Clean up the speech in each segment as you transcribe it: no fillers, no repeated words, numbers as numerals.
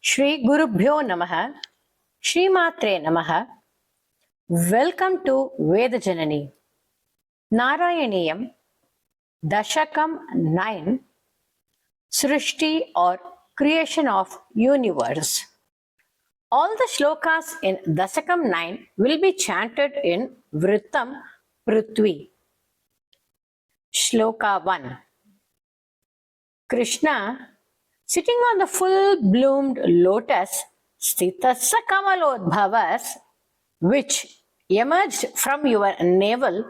श्री गुरुभ्यो नमः। श्रीमात्रे नमः। वेलकम टू वेद जननी नारायणीयम दशकम 9 सृष्टि और creation of universe. All the shlokas in Dasakam 9 will be chanted in Vrittam Prithvi. Shloka 1. Krishna, sitting on the full-bloomed lotus, Sthitasya Kamalodbhavas, which emerged from your navel,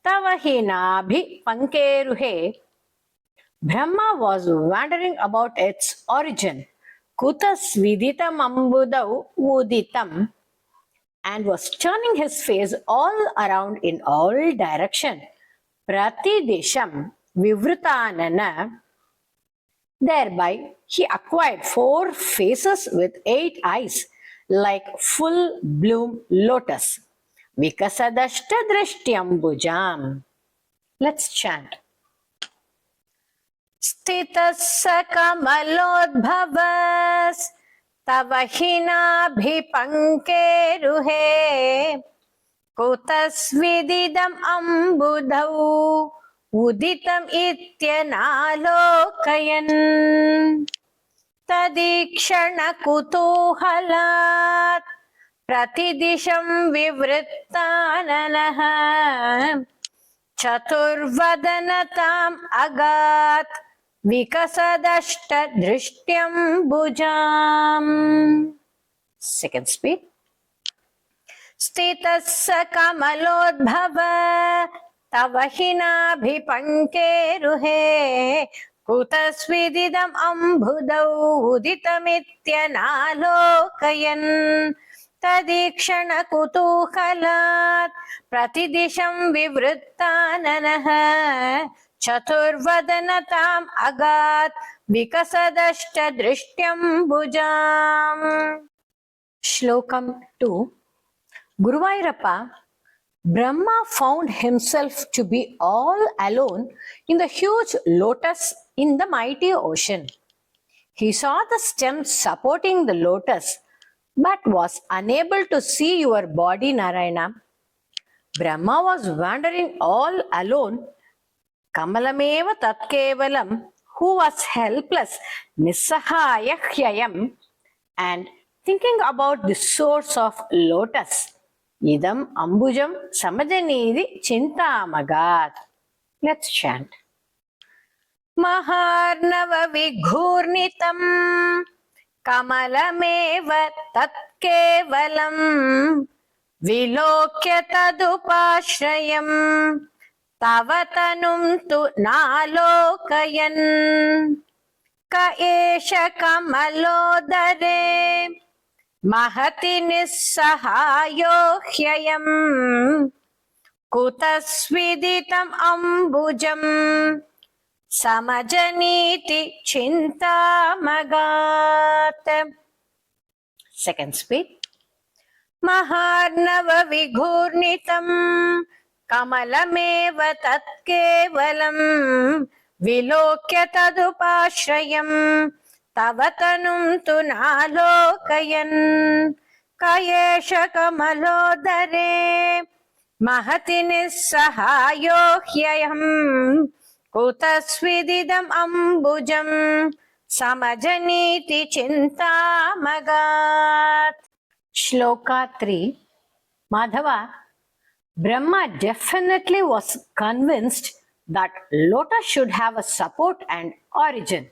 Tavahinaabhi Pankeruhe, Brahma was wondering about its origin, Kutas Viditam Ambudau Uditam, and was turning his face all around in all direction. Pratidesham Vivrutanana. Thereby, he acquired 4 faces with 8 eyes, like full bloom lotus. Vikasadashta drishtyambujam. Let's chant. Sthitasya kamalodbhavas tavahinaabhipankeruhe kutasvididam ambudau Uditam इत्यनालोकयन् तदीक्षण कुतूहलात् प्रतिदिशं विवृत्ताननः चतुर्वदनताम् अगात् विकसदष्टदृष्ट्यम्बुजाम्. Second speed. स्थितस्य कमलोद्भव तवहिनाभिपङ्केरुहे कुतस्विदिदम् अम्बुदौ उदितमित्यनालोकयन् तदीक्षण कुतूहलात् प्रतिदिशं विवृत्ताननः चतुर्वदनताम् अगात् विकसदष्टदृष्ट्यम्बुजाम्. श्लोकम 2. Guruvayurappa, Brahma found himself to be all alone in the huge lotus in the mighty ocean. He saw the stem supporting the lotus, but was unable to see your body, Narayana. Brahma was wandering all alone. Kamalameva tatkevalam, who was helpless, nisahaya hyayam, and thinking about the source of lotus. Idam ambujam samajanidi chintamagaat. Let's chant. Maharnava vighurnitam kamalameva tatkevalam vilokya tadupashrayam tavatanum tu nalokayan ka esha kamalodare महति निस्सहायो ह्ययम् कुतस्विदितम् अम्बुजम् समजनीति चिन्तामगात्. Second speed. महार्णव विघूर्णितम् कमलमेव तत्केवलम् विलोक्य तदुपाश्रयम् तवतनुं तु नालोकयन् कयेष कमलोदरे महति निस्सहायो ह्ययम् कुतस्विदिदम् अम्बुजम् समजनीति चिन्तामगात्. Shloka 3. Madhava, Brahma definitely was convinced that lotus should have a support and origin.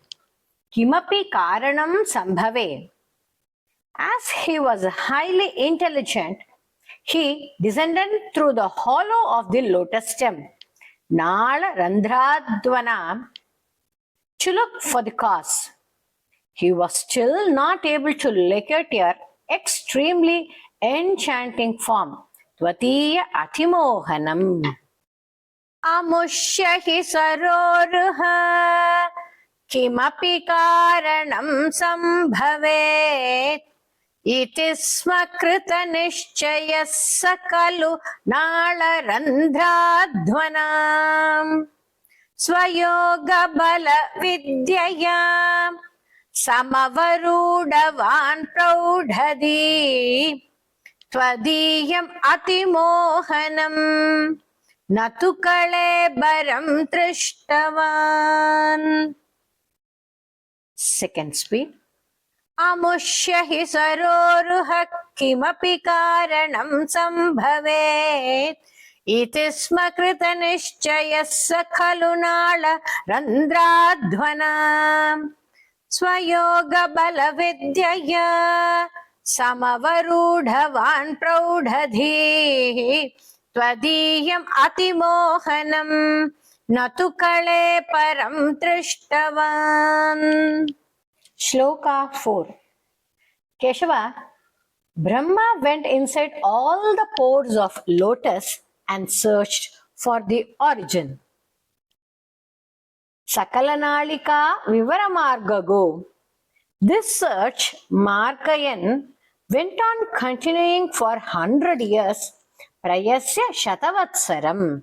Kimapi karanam sambhave. As he was highly intelligent, he descended through the hollow of the lotus stem, Nala Randradvana, to look for the cause. He was still not able to locate your extremely enchanting form, Tvatiya Atimohanam. Amushya hi saroruha किमपि कारणं सम्भवेत् इति स्म कृतनिश्चयः सकलु नाळरन्ध्राध्वनाम् स्वयोग बल विद्यया समवरूढवान् प्रौढधी त्वदीयम् अतिमोहनम् न तु कळेबरं दृष्टवान्. Second speed. अमुष्य हि सरोरुह किमपि कारणं सम्भवेत् इति स्म कृतनिश्चयः स खलु नाळरन्ध्राध्वना स्वयोगबलविद्यया समवरूढवान् प्रौढधीः त्वदीयम् अतिमोहनम् न तु कळेबरं दृष्टवान्. Shloka 4. Keshava, Brahma went inside all the pores of lotus and searched for the origin. Sakalanalika Vivaramargago. This search, Markayan, went on continuing for 100 years, Prayasya Shatavatsaram,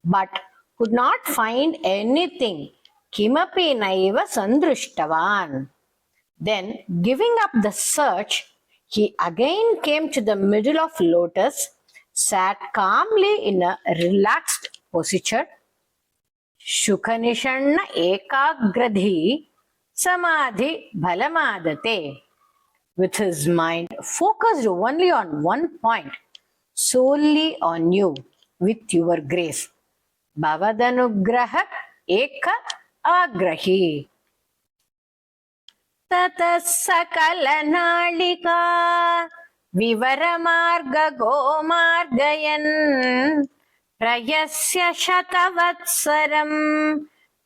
but could not find anything. Kimapi naiva sandrushtavan. Then, giving up the search, he again came to the middle of lotus, sat calmly in a relaxed posture, Shukanishanna ekagradhi samadhi balamadate, with his mind focused only on one point, solely on you, with your grace. Bhavadanugraha eka agrahi. ततः सकलनालिका विवरमार्गगो मार्गयन् प्रयस्य शतवत्सरम्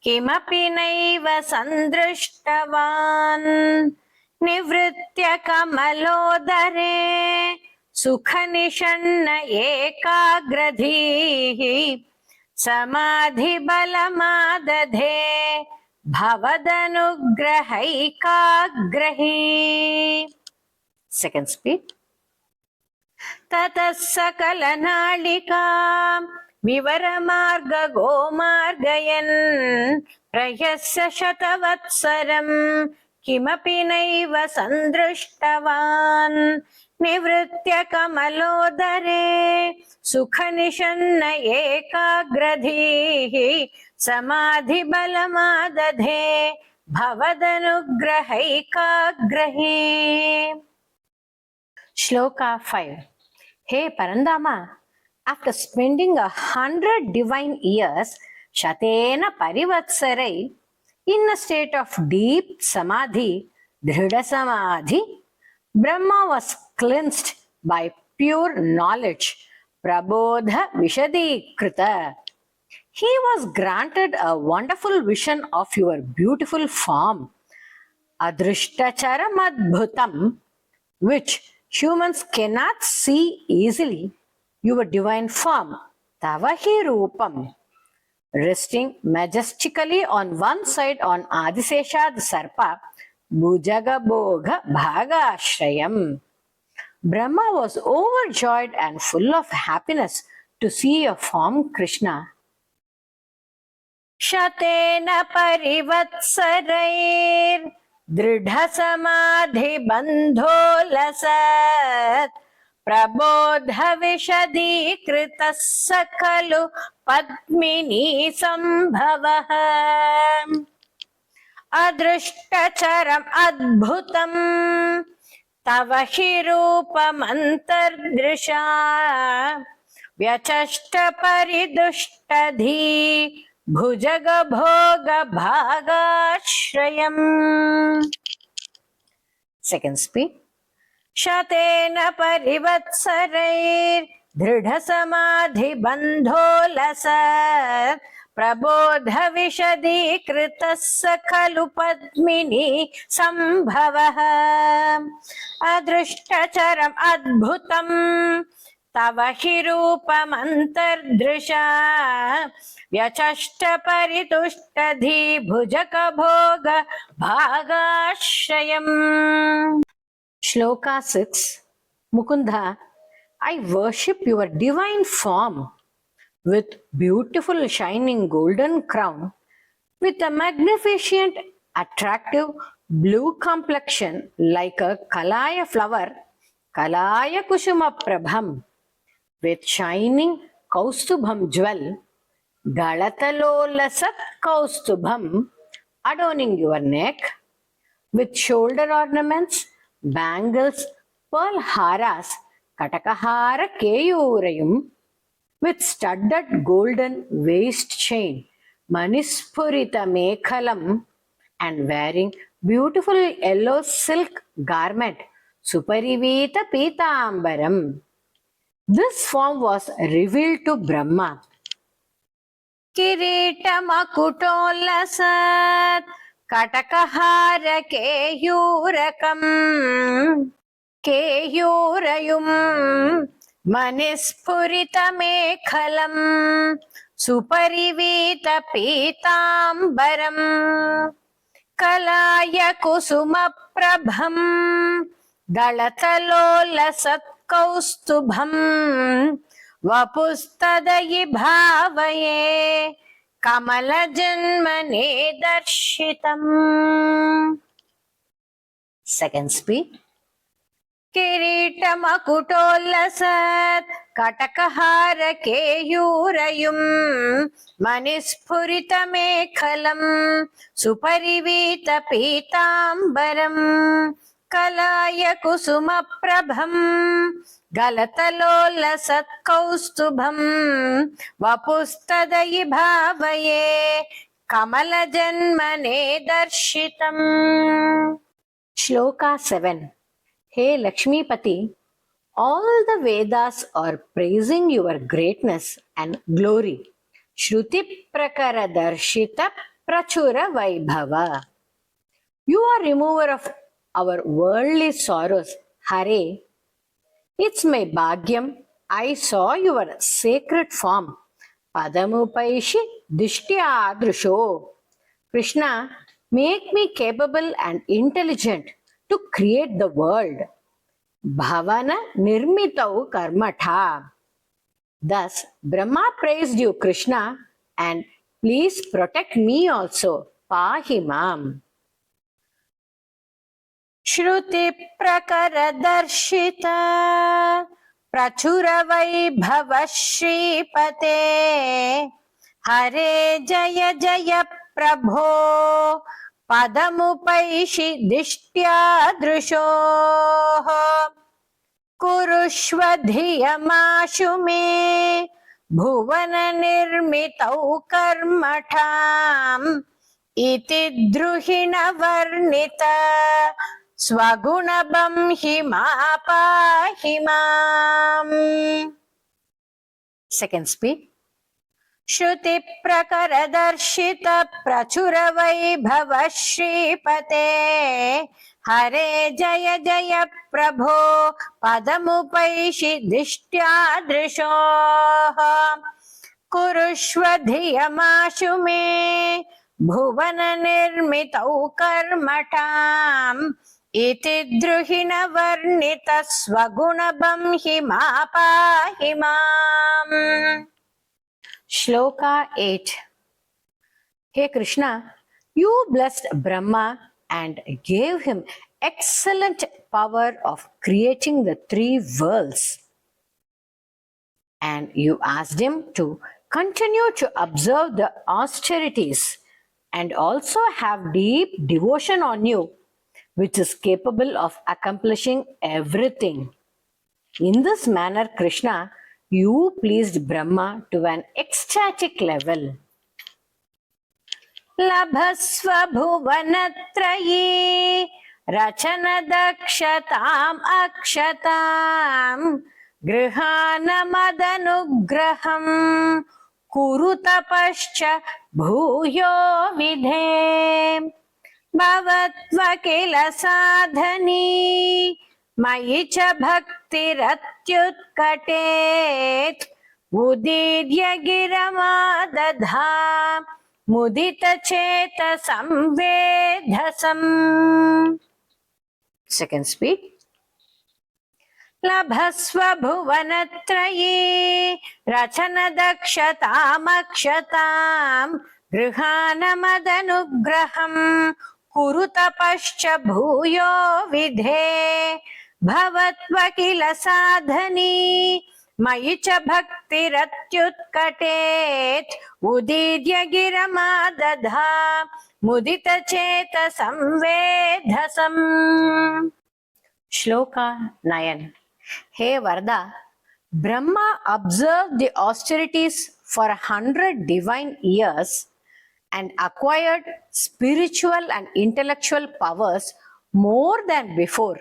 किमपि नैव सन्दृष्टवान् निवृत्य कमलोदरे सुखनिषण्ण एकाग्रधीः समाधिबलमादधे भवदनुग्रहैकाग्रही. Second speed. ततः सकलनालिका विवरमार्गगो मार्गयन् प्रयस्य शतवत्सरम् किमपि नैव सन्दृष्टवान् निवृत्य कमलोदरे सुखनिषण्ण एकाग्रधीः समाधिबलमादधे भवदनुग्रहैकाग्रही. Shloka 5. Hey Parandama, after spending 100 divine years, Shatena Parivatsarai, in a state of deep samadhi, Dhrida Samadhi, Brahma was cleansed by pure knowledge, Prabodha Vishadikrita. He was granted a wonderful vision of your beautiful form, Adrishtacharam Adbhutam, which humans cannot see easily, your divine form, Tavahi Rupam, resting majestically on one side on Adisesha the Sarpa, Bhujaga Bhoga Bhaga Ashrayam. Brahma was overjoyed and full of happiness to see your form, Krishna. Shatena Parivatsarair Dridha Samadhi Bandholasat Prabodha Vishadikrita Sakalu Padmini Sambhavaha Adrishtacharam Adbhutam Tava Hirupam Antardrisha Vyachashta Paridushtadhi Bhujaga Bhoga Bhagashrayam. Second speed. Shatena Parivatsarair Dridha Samadhi Bandholasat Prabodha Vishadikrita Sakalu Padmini Sambhavaha Adrishtacharam Adbhutam Tava Hirupam Antardrisha Vyachashta Paritushtadhi Bhujaka Bhoga Bhagashayam. Shloka 6. Mukunda, I worship your divine form with beautiful shining golden crown, with a magnificent, attractive, blue complexion like a kalaya flower, kalaya kushuma prabham, with shining kaustubham jewel, galatalolasat kaustubham, adorning your neck, with shoulder ornaments, bangles, pearl haras, katakahara keyurayum, with studded golden waist chain, manispurita mekhalam, and wearing beautiful yellow silk garment, Suparivita Pitambaram. This form was revealed to Brahma. Kiritamakutolasat Katakahara Keyurakam Keyurayum Manispurita Mekhalam Suparivita Pitambaram Kalaya Kusuma Prabham Dalatalola Satkaustubham Vapustadayi Bhavaye Kamala Janmane Darshitam. Second speed. Kiritamakutolasat Katakahara Keyurayum Manispurita Mekhalam Suparivita Pitambaram Kalaya Kusuma Prabham Galatalolasat Kaustubham Vapustadayi Bhavaye Kamala Janmane Darshitam. Shloka 7. Hey Lakshmipati, all the Vedas are praising your greatness and glory. Shruti Prakara Darshita Prachura Vaibhava. You are remover of our worldly sorrows. Hare, it's my bhagyam. I saw your sacred form. Padamupaishi Dishtya Drusho. Krishna, make me capable and intelligent to create the world. Bhavana nirmitau karmatha. Thus, Brahma praised you, Krishna, and please protect me also. Pahimam. Shruti prakara darshita prachura vaibhava shripate Hare jaya jaya prabho padamupaishi dishtya drusho kurushva dhiyamashu me bhuvana nirmitau karmatham iti druhina varnita swagunabam himapahimam. Second speed. Shruti prakara darshita prachura vaibhava shripate Hare jaya jaya prabho padamupaishi dishtya drisho kurushva dhiyamashu me bhuvana nirmitau karmatham iti druhina varnita swagunabam himapahimam. Shloka 8. Hey Krishna, you blessed Brahma and gave him excellent power of creating the three worlds. And you asked him to continue to observe the austerities and also have deep devotion on you, which is capable of accomplishing everything. In this manner, Krishna, you pleased Brahma to an ecstatic level. Labhasva bhuvanatraye rachana dakshatam akshatam grihanamadanugraham kurutapascha bhuyo vidhe bhavatva kila sadhani Mayi cha bhaktiratyutkatet udirya giramadadha mudita cheta samvedhasam. Second speed. Labhasva bhuvanatraye rachana dakshatam akshatam grihanamadanugraham कुरु तपश्च भूयो विधे भवत्व किल साधनी मयि च भक्तिरत्युत्कटेत् उदीर्य गिरमादधा मुदित चेत संवेधसम्. Shloka 9. Hey Varda, Brahma observed the austerities for 100 divine years and acquired spiritual and intellectual powers more than before.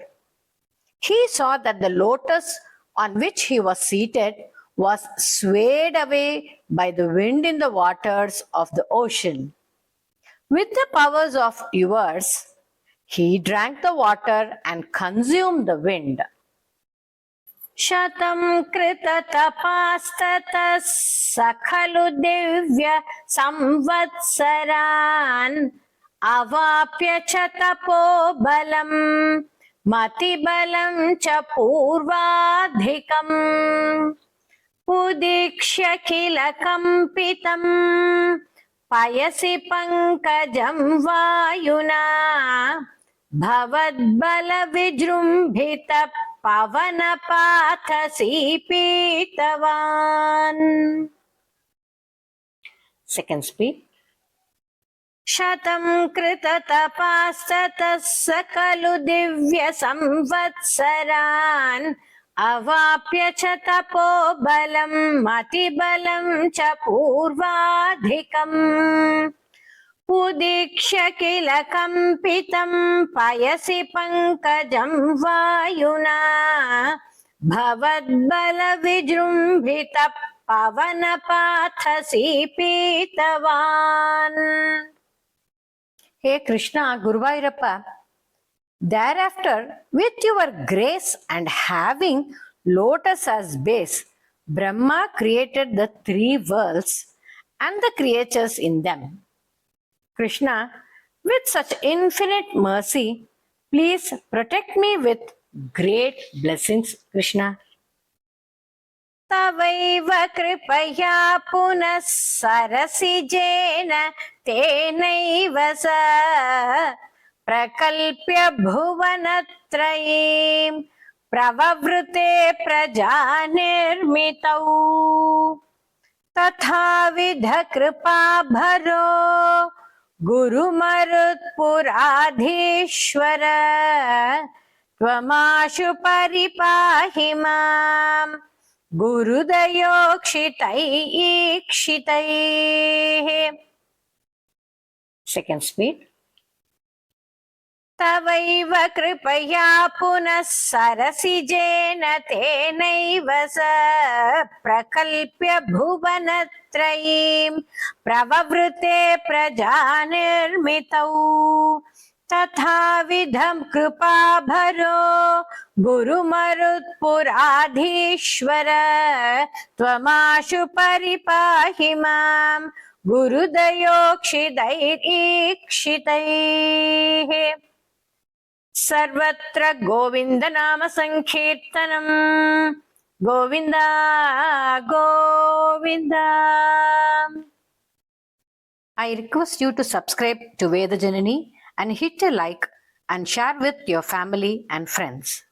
He saw that the lotus on which he was seated was swayed away by the wind in the waters of the ocean. With the powers of yours, he drank the water and consumed the wind. Shatam krita tapastata sakhalu divya samvatsaran avapya cha tapo balam mati balam cha purvadhikam udikshya kila kampitam payasi pankajam vayuna भवद्बल विजृंभित पवन पाथसी पीतवान्. Second speed. शतं कृत तपास्ततः सकलु दिव्य संवत्सरान् अवाप्य च तपोबलं मतिबलं च पूर्वाधिकम् उदीक्ष्य किल कम्पितं पयसि पङ्कजं वायुना भवद्बल विजृंभित पवनपाथसी पीतवान्. Hey Krishna, Guruvayurappa, thereafter with your grace and having lotus as base, Brahma created the 3 worlds and the creatures in them. Krishna, with such infinite mercy, please protect me with great blessings, Krishna. तवैव कृपया पुनः सरसिजेन तेनैव स प्रकल्प्य भुवनत्रयीं प्रववृते प्रजानिर्मितौ तथाविध कृपाभरो गुरुमरुत्पुराधीश्वर त्वमाशु परिपाहि माम् गुरुदयोक्षितैक्षितैः. Second speed. तवैव कृपया पुनः सरसिजेन तेनैव स प्रकल्प्य भुवनत्रयीं प्रववृते प्रजानिर्मितौ तथाविधं कृपाभरो गुरुमरुत्पुराधीश्वर त्वमाशु परिपाहि माम् गुरुदयोक्षितैक्षितैः. सर्वत्र गोविंद नाम संकीर्तनम Govind Govind. I request you to subscribe to Veda Janani and hit a like and share with your family and friends.